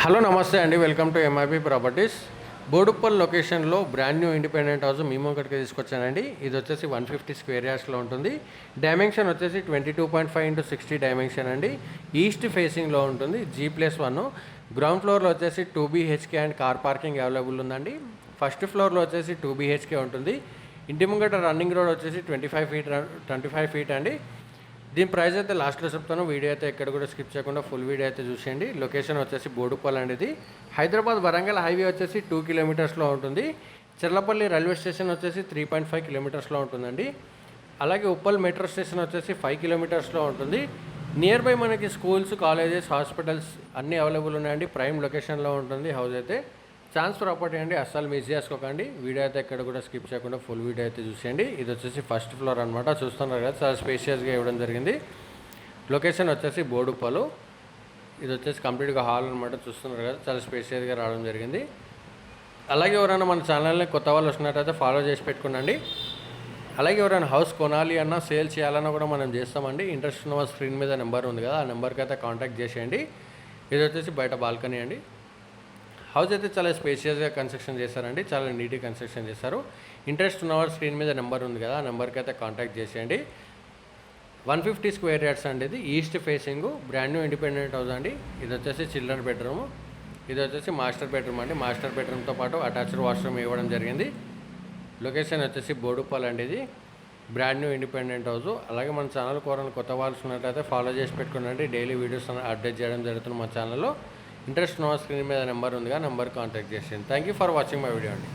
Hello నమస్తే అండి, welcome to MIP properties. Boduppal లొకేషన్లో బ్రాండ్ న్యూ ఇండిపెండెంట్ హౌస్ మీ ముంగటికి తీసుకొచ్చానండి. ఇది వచ్చేసి 150 స్క్వేర్ యార్డ్స్లో ఉంటుంది. డైమెన్షన్ వచ్చేసి 22.5x60 డైమెన్షన్ అండి. ఈస్ట్ ఫేసింగ్లో ఉంటుంది. G+1. గ్రౌండ్ ఫ్లోర్లో వచ్చేసి 2 BHK and car parking available ఉందండి. ఫస్ట్ ఫ్లోర్లో వచ్చేసి 2 BHK ఉంటుంది. ఇంటి ముంగట రన్నింగ్ రోడ్ వచ్చేసి 25 ఫీట్ అండి. దీని ప్రైస్ అయితే లాస్ట్లో చెప్తాను. వీడియో అయితే ఎక్కడ కూడా స్కిప్ చేయకుండా ఫుల్ వీడియో అయితే చూసేయండి. లొకేషన్ వచ్చేసి బోడుప్పల్ అండి. ఇది హైదరాబాద్ వరంగల్ హైవే వచ్చేసి 2 కిలోమీటర్స్లో ఉంటుంది. చెర్లపల్లి రైల్వే స్టేషన్ వచ్చేసి 3.5 కిలోమీటర్స్లో ఉంటుందండి. అలాగే ఉప్పల్ మెట్రో స్టేషన్ వచ్చేసి 5 కిలోమీటర్స్లో ఉంటుంది. నియర్ బై మనకి స్కూల్స్, కాలేజెస్, హాస్పిటల్స్ అన్నీ అవైలబుల్ ఉన్నాయండి. ప్రైమ్ లొకేషన్లో ఉంటుంది హౌస్ అయితే. ఛాన్స్ ప్రాపర్టీ అండి, అస్సలు మిస్ చేసుకోకండి. వీడియో అయితే ఎక్కడ కూడా స్కిప్ చేయకుండా ఫుల్ వీడియో అయితే చూసేయండి. ఇది వచ్చేసి ఫస్ట్ ఫ్లోర్ అనమాట. చూస్తున్నారు కదా, చాలా స్పేషియస్గా ఇవ్వడం జరిగింది. లొకేషన్ వచ్చేసి బోడుప్పలు. ఇది వచ్చేసి కంప్లీట్గా హాల్ అనమాట. చూస్తున్నారు కదా, చాలా స్పేషియస్గా రావడం జరిగింది. అలాగే ఎవరైనా మన ఛానల్ని కొత్త వాళ్ళు వచ్చినట్టయితే ఫాలో చేసి పెట్టుకునండి. అలాగే ఎవరైనా హౌస్ కొనాలి అన్నా, సేల్ చేయాలన్నా కూడా మనం చేస్తామండి. ఇంట్రెస్ట్ ఉన్న స్క్రీన్ మీద నెంబర్ ఉంది కదా, ఆ నెంబర్కి అయితే కాంటాక్ట్ చేసేయండి. ఇది వచ్చేసి బయట బాల్కనీ అండి. హౌస్ అయితే చాలా స్పేషియస్గా కన్స్ట్రక్షన్ చేశారండి, చాలా నీట్గా కన్స్ట్రక్షన్ చేశారు. ఇంట్రెస్ట్ ఉన్నవారు స్క్రీన్ మీద నెంబర్ ఉంది కదా, ఆ నెంబర్కి అయితే కాంటాక్ట్ చేసేయండి. 150 స్క్వేర్ యార్డ్స్ అండి. ఇది east facing brand new independent house అండి. ఇది వచ్చేసి చిల్డ్రన్ బెడ్రూమ్, ఇది వచ్చేసి మాస్టర్ బెడ్రూమ్ అండి. మాస్టర్ బెడ్రూమ్తో పాటు అటాచ్డ్ వాష్రూమ్ ఇవ్వడం జరిగింది. లొకేషన్ వచ్చేసి బోడుప్పల్ అండి. ఇది బ్రాండ్ న్యూ ఇండిపెండెంట్ హౌస్. అలాగే మన ఛానల్ కోరని కొత్త వాళ్ళు ఉన్నట్లయితే ఫాలో చేసి పెట్టుకునండి. డైలీ వీడియోస్ అప్డేట్ చేయడం జరుగుతుంది మా ఛానల్లో. ఇంట్రెస్ట్ ఉన్న స్క్రీన్ మీద నెంబర్ ఉందిగా, నెంబర్ కాంటాక్ట్ చేసేయండి. Thank you for watching my video అండి.